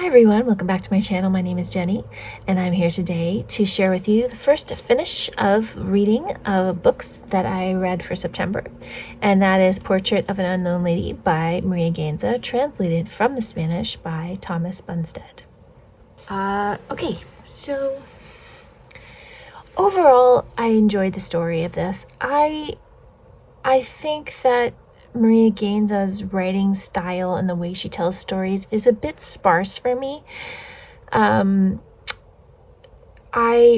Hi everyone, welcome back to my channel. My name is Jenny and I'm here today to share with you the first finish of reading of books that I read for September, and that is Portrait of an Unknown Lady by Maria Gainza, translated from the Spanish by Thomas Bunstead. Okay, so overall I enjoyed the story of this. I think that Maria Gainza's writing style and the way she tells stories is a bit sparse for me. I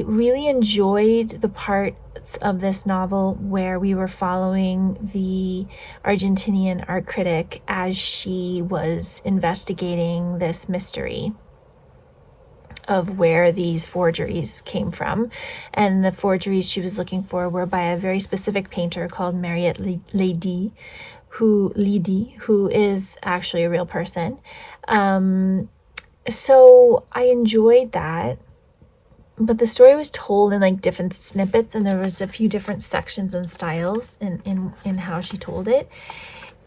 really enjoyed the parts of this novel where we were following the Argentinian art critic as she was investigating this mystery of where these forgeries came from. And the forgeries she was looking for were by a very specific painter called Margaret who is actually a real person. So I enjoyed that, but the story was told in like different snippets, and there was a few different sections and styles in how she told it.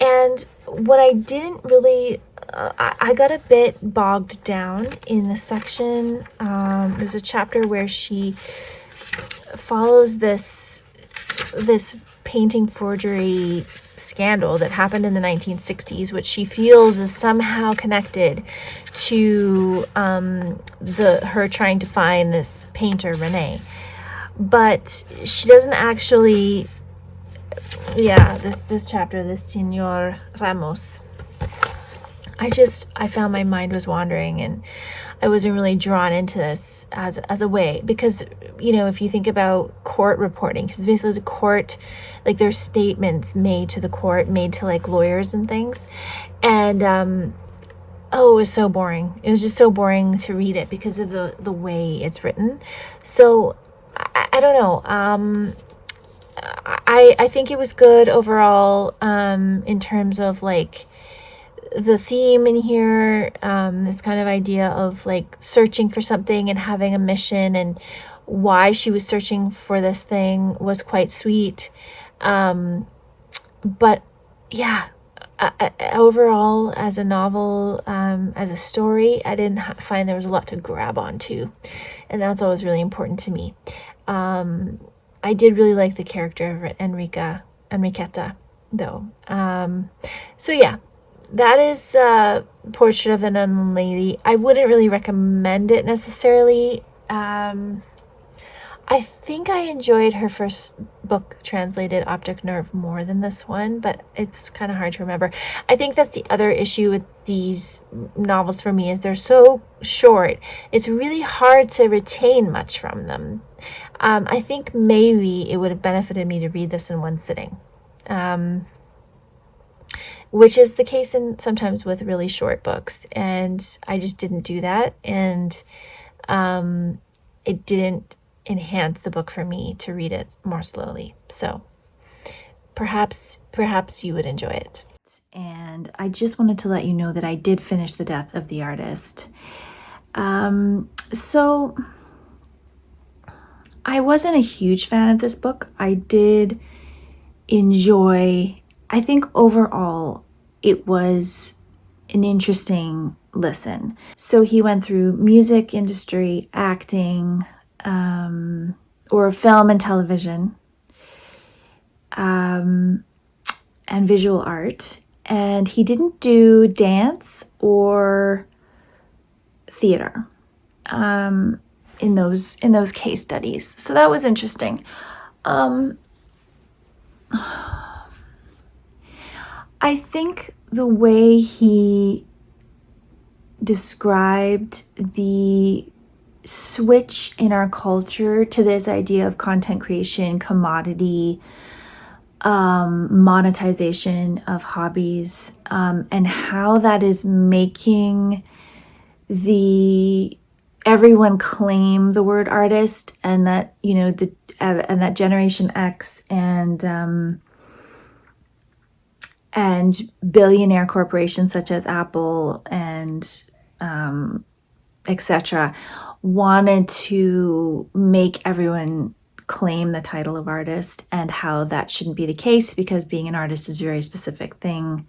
And what I didn't really, I got a bit bogged down in the section. There's a chapter where she follows this painting forgery scandal that happened in the 1960s, which she feels is somehow connected to her trying to find this painter Rene, but she doesn't actually. This chapter, this Senor Ramos, I found my mind was wandering, and I wasn't really drawn into this as a way, because, you know, if you think about court reporting, because basically it's a court, like there's statements made to the court, made to like lawyers and things, and it was so boring. It was just so boring to read it because of the way it's written. So I don't know. I think it was good overall, in terms of like the theme in here, this kind of idea of like searching for something and having a mission, and why she was searching for this thing was quite sweet. But yeah, overall as a novel, as a story, I didn't find there was a lot to grab onto, and that's always really important to me. I did really like the character of Enriqueta, though. So yeah, that is Portrait of an Unknown Lady. I wouldn't really recommend it necessarily. I think I enjoyed her first book translated, Optic Nerve, more than this one, but it's kind of hard to remember. I think that's the other issue with these novels for me, is they're so short. It's really hard to retain much from them. I think maybe it would have benefited me to read this in one sitting, which is the case sometimes with really short books, and I just didn't do that, and it didn't enhance the book for me to read it more slowly. So perhaps you would enjoy it. And I just wanted to let you know that I did finish The Death of the Artist. So I wasn't a huge fan of this book. I did enjoy, I think overall it was an interesting listen. So he went through music industry, acting, or film and television, and visual art. And he didn't do dance or theater in those case studies. So that was interesting. I think the way he described the switch in our culture to this idea of content creation, commodity, monetization of hobbies, and how that is making everyone claim the word artist, and that, you know, and that Generation X and billionaire corporations such as Apple and etc. wanted to make everyone claim the title of artist, and how that shouldn't be the case, because being an artist is a very specific thing.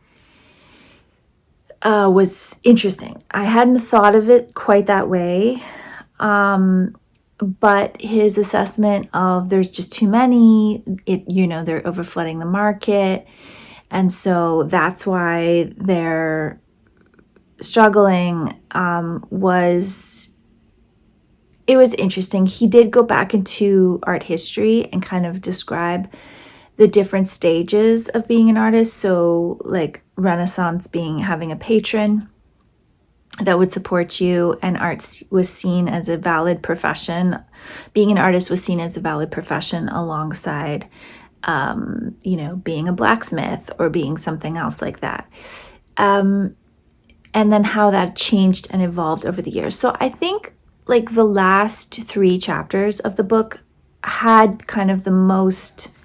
was interesting. I hadn't thought of it quite that way. But his assessment of there's just too many, they're overflooding the market. And so that's why they're struggling, it was interesting. He did go back into art history and kind of describe the different stages of being an artist. So like Renaissance being having a patron that would support you, and art was seen as a valid profession. Being an artist was seen as a valid profession alongside, being a blacksmith or being something else like that. And then how that changed and evolved over the years. So I think like the last 3 chapters of the book had kind of the most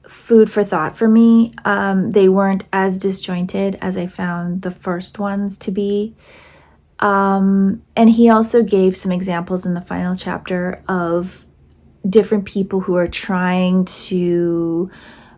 food for thought for me. They weren't as disjointed as I found the first ones to be. And he also gave some examples in the final chapter of different people who are trying to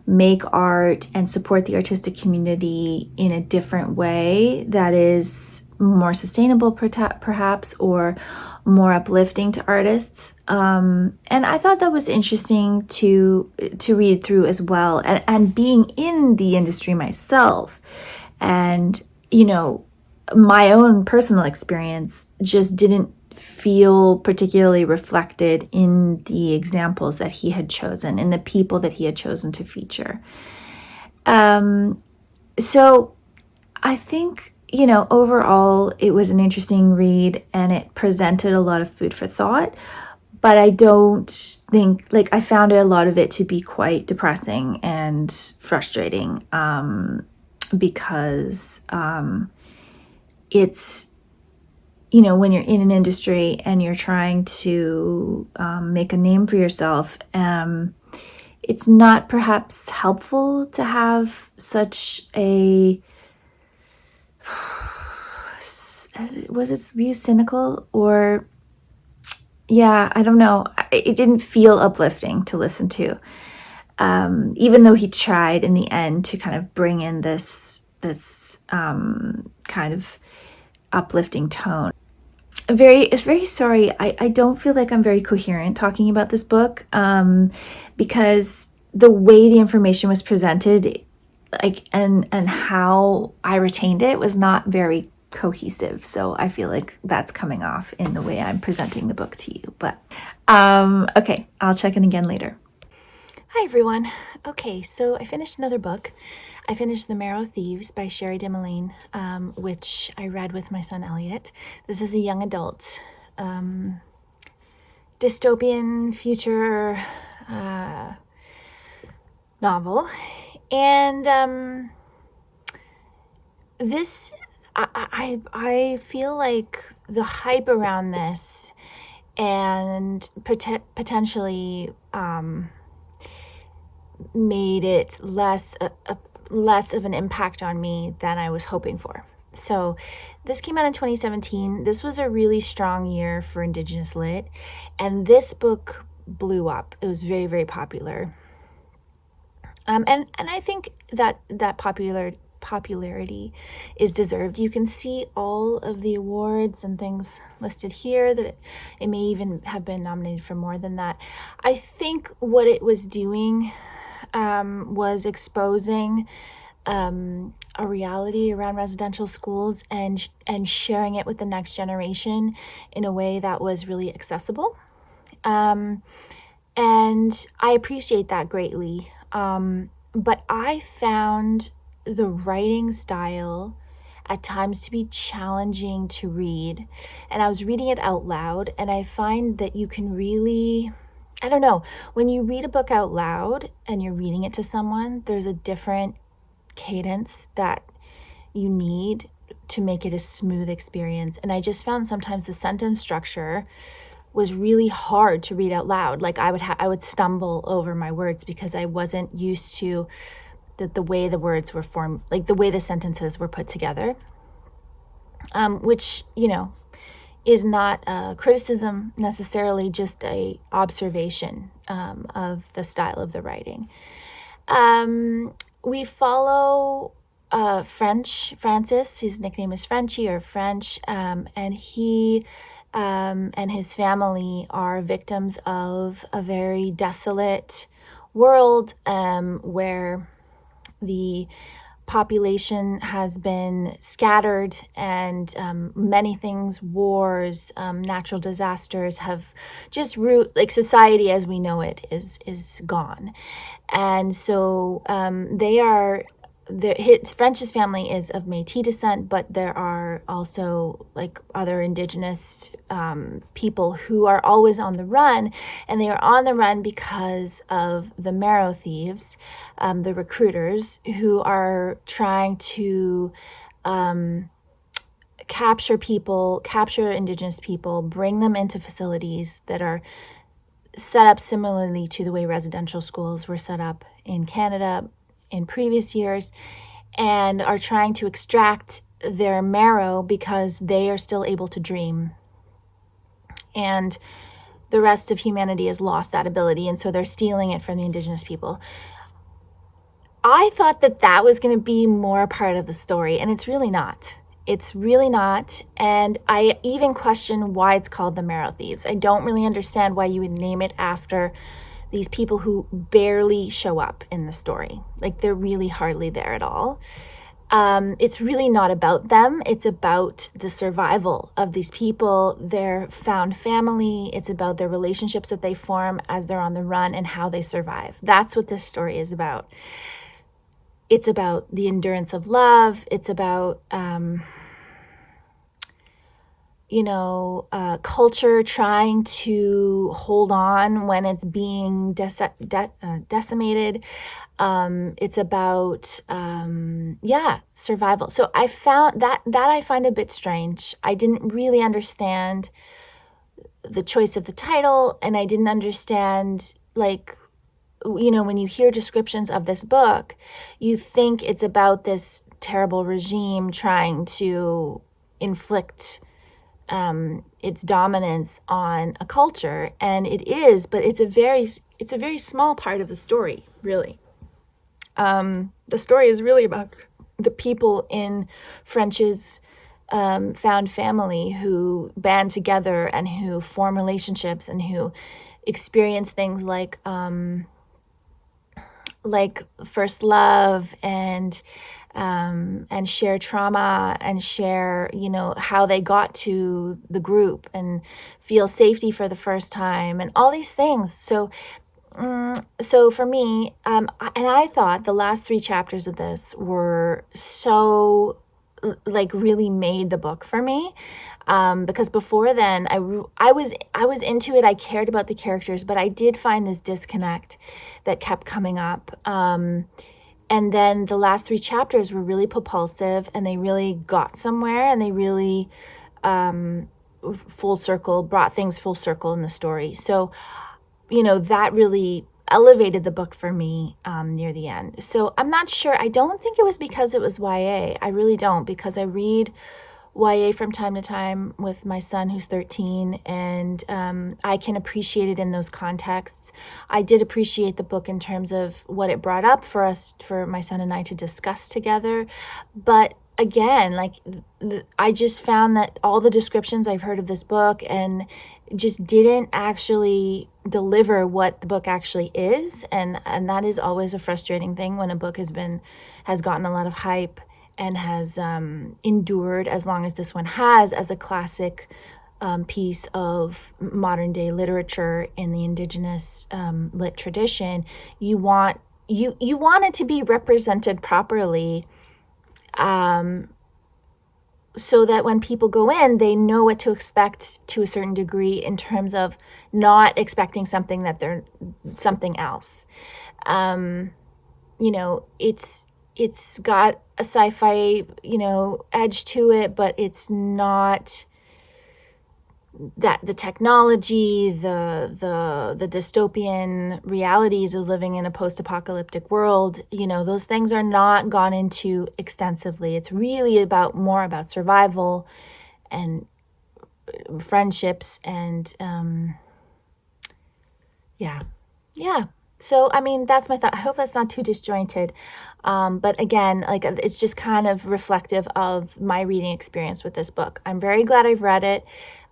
make art and support the artistic community in a different way that is more sustainable perhaps, or more uplifting to artists. And I thought that was interesting to read through as well. And being in the industry myself, and, my own personal experience just didn't feel particularly reflected in the examples that he had chosen and the people that he had chosen to feature. So I think, overall it was an interesting read and it presented a lot of food for thought, but I don't think, I found a lot of it to be quite depressing and frustrating, because it's, when you're in an industry and you're trying to make a name for yourself, it's not perhaps helpful to have such a, was its view cynical, or, I don't know. It didn't feel uplifting to listen to, even though he tried in the end to kind of bring in this kind of uplifting tone. Very sorry. I don't feel like I'm very coherent talking about this book, because the way the information was presented, and how I retained it was not very cohesive. So I feel like that's coming off in the way I'm presenting the book to you. But okay, I'll check in again later. Hi everyone. Okay, so I finished another book. I finished The Marrow, Thieves by Cherie Dimaline, which I read with my son Elliot. This is a young adult dystopian future novel. And this, I feel like the hype around this and potentially made it less of an impact on me than I was hoping for. So this came out in 2017. This was a really strong year for Indigenous lit, and this book blew up. It was very, very popular. And I think that popularity is deserved. You can see all of the awards and things listed here, that it may even have been nominated for more than that. I think what it was doing was exposing a reality around residential schools and sharing it with the next generation in a way that was really accessible. And I appreciate that greatly. But I found the writing style at times to be challenging to read. And I was reading it out loud, and I find that you can really, I don't know, when you read a book out loud and you're reading it to someone, there's a different cadence that you need to make it a smooth experience. And I just found sometimes the sentence structure was really hard to read out loud. Like I would stumble over my words because I wasn't used to the way the words were formed, like the way the sentences were put together, which, is not a criticism necessarily, just a observation of the style of the writing. We follow Francis, his nickname is Frenchie or French, and he and his family are victims of a very desolate world where the population has been scattered and many things, wars, natural disasters have just like society as we know it is gone. And so they are French's family is of Métis descent, but there are also like other indigenous people who are always on the run, and they are on the run because of the Marrow thieves, the recruiters who are trying to capture indigenous people, bring them into facilities that are set up similarly to the way residential schools were set up in Canada in previous years, and are trying to extract their marrow because they are still able to dream. And the rest of humanity has lost that ability, and so they're stealing it from the indigenous people. I thought that was going to be more a part of the story, and it's really not. It's really not. And I even question why it's called the Marrow Thieves. I don't really understand why you would name it after these people who barely show up in the story. Like, they're really hardly there at all. It's really not about them. It's about the survival of these people, their found family. It's about their relationships that they form as they're on the run and how they survive. That's what this story is about. It's about the endurance of love. It's about culture trying to hold on when it's being decimated. It's about, survival. So I found that I find a bit strange. I didn't really understand the choice of the title, and I didn't understand, when you hear descriptions of this book, you think it's about this terrible regime trying to inflict its dominance on a culture, and it is, but it's a very small part of the story, really. The story is really about the people in French's found family who band together and who form relationships and who experience things like first love and share trauma and share, how they got to the group and feel safety for the first time and all these things. So for me, and I thought the last 3 chapters of this were so really made the book for me, because before then I was into it. I cared about the characters, but I did find this disconnect that kept coming up. And then the last 3 chapters were really propulsive, and they really got somewhere, and they really brought things full circle in the story. So, that really elevated the book for me near the end. So I'm not sure. I don't think it was because it was YA. I really don't, because I read YA from time to time with my son who's 13, and I can appreciate it in those contexts. I did appreciate the book in terms of what it brought up for my son and I to discuss together. But again, I just found that all the descriptions I've heard of this book and just didn't actually deliver what the book actually is, and that is always a frustrating thing when a book has gotten a lot of hype and has endured as long as this one has as a classic piece of modern day literature in the Indigenous lit tradition. You want it to be represented properly, so that when people go in, they know what to expect to a certain degree in terms of not expecting something that they're something else. It's got a sci-fi, edge to it, but it's not that the technology, the dystopian realities of living in a post-apocalyptic world, those things are not gone into extensively. It's really more about survival and friendships and So, I mean, that's my thought. I hope that's not too disjointed. But again, like it's just kind of reflective of my reading experience with this book. I'm very glad I've read it.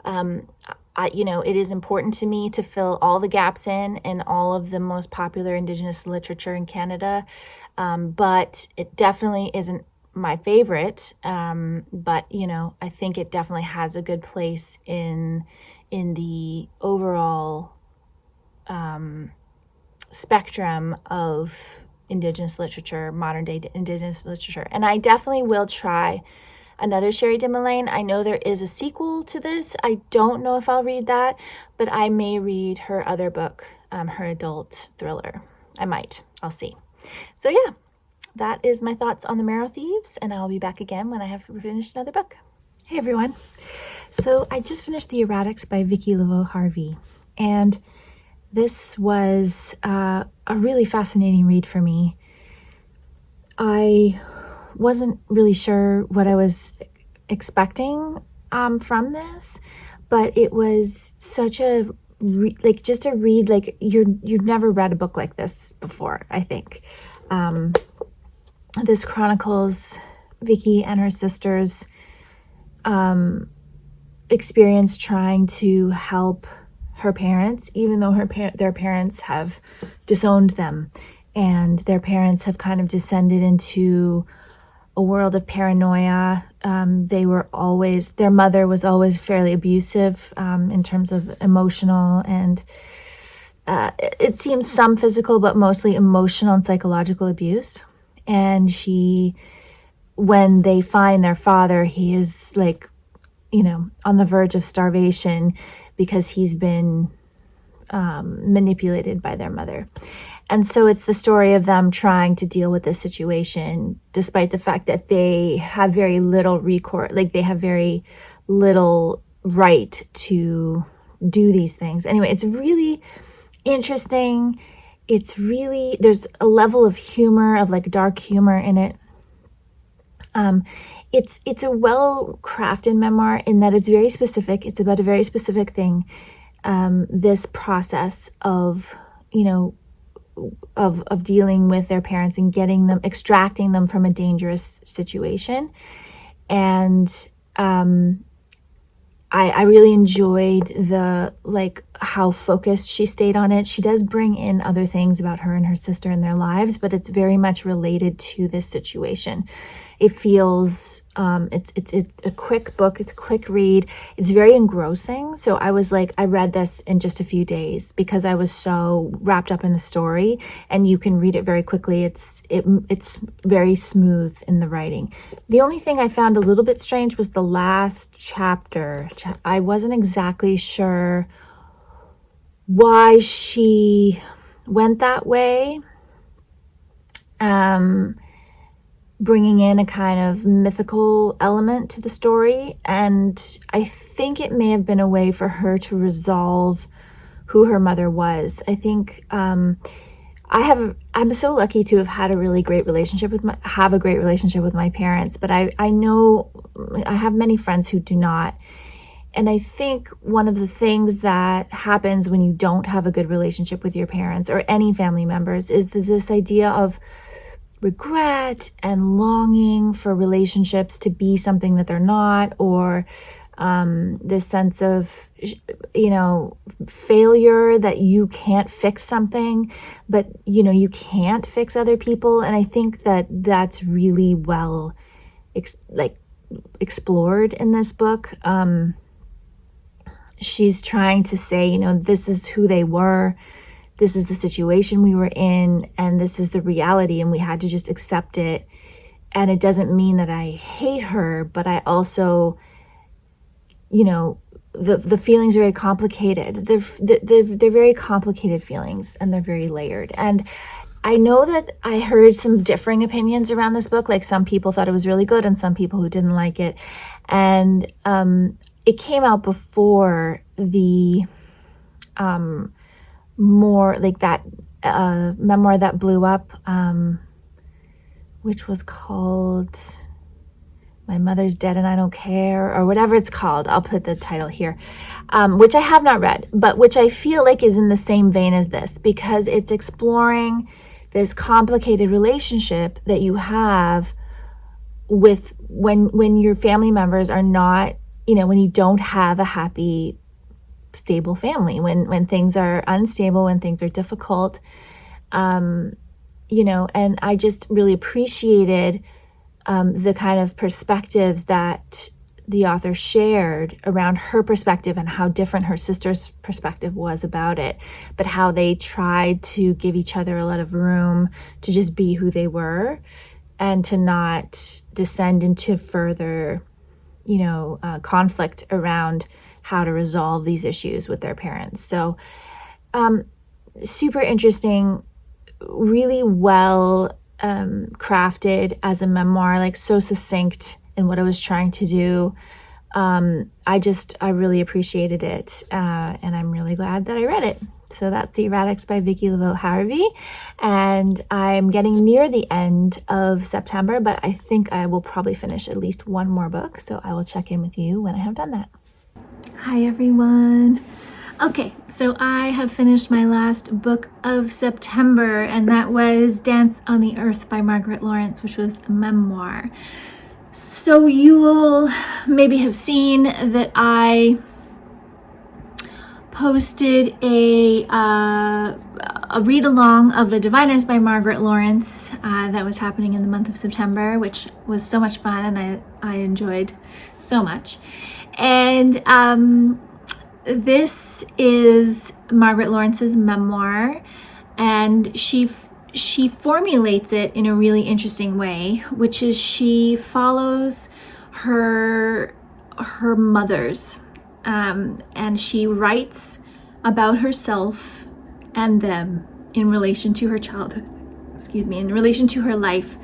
It is important to me to fill all the gaps in all of the most popular Indigenous literature in Canada. But it definitely isn't my favorite. But I think it definitely has a good place in the overall spectrum of Indigenous literature, modern day Indigenous literature. And I definitely will try another Cherie Dimaline. I know there is a sequel to this. I don't know if I'll read that, but I may read her other book, her adult thriller. I might. I'll see. So yeah, that is my thoughts on the Marrow Thieves, and I'll be back again when I have finished another book. Hey everyone. So I just finished the Erratics by Vicki Laveau-Harvie, and this was a really fascinating read for me. I wasn't really sure what I was expecting from this, but it was such a just a read like you've never read a book like this before. I think this chronicles Vicki and her sister's experience trying to help her parents, even though their parents have disowned them, and their parents have kind of descended into a world of paranoia. Their mother was always fairly abusive in terms of emotional and it seems some physical, but mostly emotional and psychological abuse. And when they find their father, he is on the verge of starvation because he's been manipulated by their mother. And so it's the story of them trying to deal with this situation, despite the fact that they have very little recourse, they have very little right to do these things. Anyway, it's really interesting. There's a level of humor, of dark humor in it. It's a well-crafted memoir in that it's very specific. It's about a very specific thing. This process of dealing with their parents and extracting them from a dangerous situation. And I really enjoyed how focused she stayed on it. She does bring in other things about her and her sister in their lives, but it's very much related to this situation. It feels, it's a quick book. It's a quick read. It's very engrossing. So I read this in just a few days because I was so wrapped up in the story, and you can read it very quickly. It's very smooth in the writing. The only thing I found a little bit strange was the last chapter. I wasn't exactly sure why she went that way. Bringing in a kind of mythical element to the story. And I think it may have been a way for her to resolve who her mother was. I think I'm so lucky to have had a really great relationship with my parents, but I know I have many friends who do not. And I think one of the things that happens when you don't have a good relationship with your parents or any family members is this idea of regret and longing for relationships to be something that they're not, or this sense of, failure, that you can't fix something, but, you can't fix other people. And I think that that's really well explored in this book. She's trying to say, this is who they were. This is the situation we were in, and this is the reality, and we had to just accept it. And it doesn't mean that I hate her, but I also, the feelings are very complicated. They're very complicated feelings, and they're very layered. And I know that I heard some differing opinions around this book. Some people thought it was really good, and some people who didn't like it. And it came out before the more that memoir that blew up, which was called My Mother's Dead and I Don't Care, or whatever it's called. I'll put the title here, which I have not read, but which I feel like is in the same vein as this, because it's exploring this complicated relationship that you have with when your family members are not, when you don't have a happy, stable family, when things are unstable, when things are difficult, and I just really appreciated the kind of perspectives that the author shared around her perspective and how different her sister's perspective was about it, but how they tried to give each other a lot of room to just be who they were and to not descend into further, conflict around how to resolve these issues with their parents. So super interesting, really well crafted as a memoir, like so succinct in what I was trying to do. I really appreciated it, and I'm really glad that I read it. So that's The Erratics by Vicki Laveau-Harvie, and I'm getting near the end of September, but I think I will probably finish at least one more book, so I will check in with you when I have done that. Hi everyone. Okay, so I have finished my last book of September, and that was Dance on the Earth by Margaret Laurence, which was a memoir. So you will maybe have seen that I posted a read-along of The Diviners by Margaret Laurence that was happening in the month of September, which was so much fun, and I enjoyed so much. And this is Margaret Lawrence's memoir, and she formulates it in a really interesting way, which is she follows her mothers, and she writes about herself and them in relation to her childhood, in relation to her life.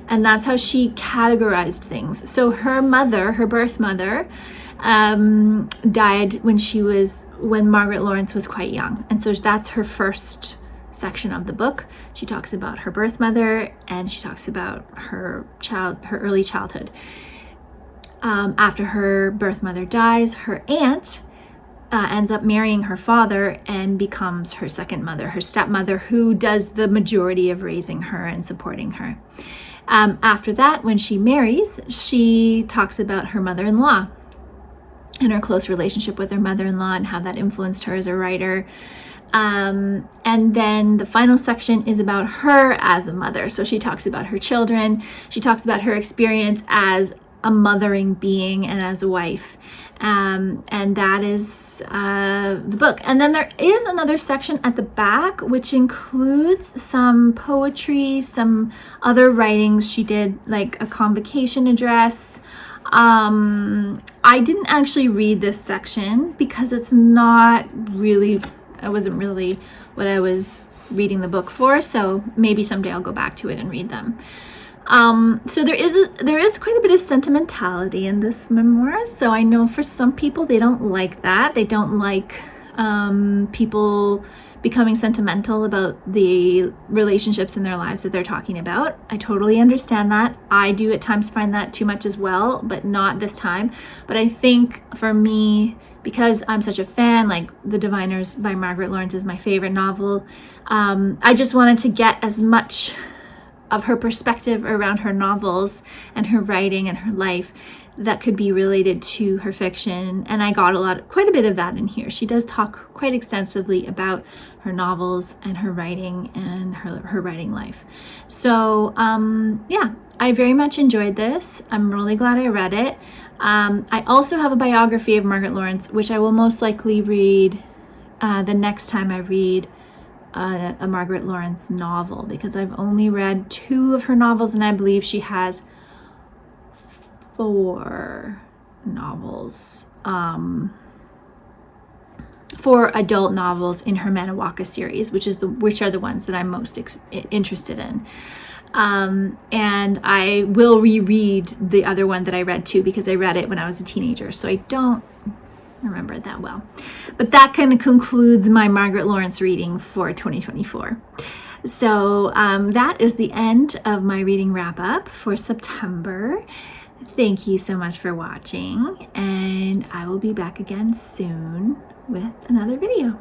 And that's how she categorized things. So her mother, her birth mother, died when Margaret Laurence was quite young. And so that's her first section of the book. She talks about her birth mother, and she talks about her early childhood. After her birth mother dies, her aunt ends up marrying her father and becomes her second mother, her stepmother, who does the majority of raising her and supporting her. After that, when she marries, she talks about her mother-in-law and her close relationship with her mother-in-law and how that influenced her as a writer. And then the final section is about her as a mother. So she talks about her children. She talks about her experience as a mothering being and as a wife. And that is the book. And then there is another section at the back, which includes some poetry, some other writings she did, like a convocation address. I didn't actually read this section because it wasn't really what I was reading the book for. So maybe someday I'll go back to it and read them. So there is quite a bit of sentimentality in this memoir. So I know for some people they don't like that. They don't like people becoming sentimental about the relationships in their lives that they're talking about. I totally understand that. I do at times find that too much as well, but not this time. But I think for me, because I'm such a fan, like The Diviners by Margaret Laurence is my favorite novel, I just wanted to get as much of her perspective around her novels and her writing and her life that could be related to her fiction. And I got quite a bit of that in here. She does talk quite extensively about her novels and her writing and her writing life. So yeah, I very much enjoyed this. I'm really glad I read it. I also have a biography of Margaret Laurence, which I will most likely read the next time I read a Margaret Laurence novel, because I've only read 2 of her novels, and I believe she has 4 novels, 4 adult novels in her Maniwaka series, which are the ones that I'm most interested in. And I will reread the other one that I read too, because I read it when I was a teenager, so I don't remember it that well. But that kind of concludes my Margaret Laurence reading for 2024. So that is the end of my reading wrap up for September. Thank you so much for watching, and I will be back again soon with another video.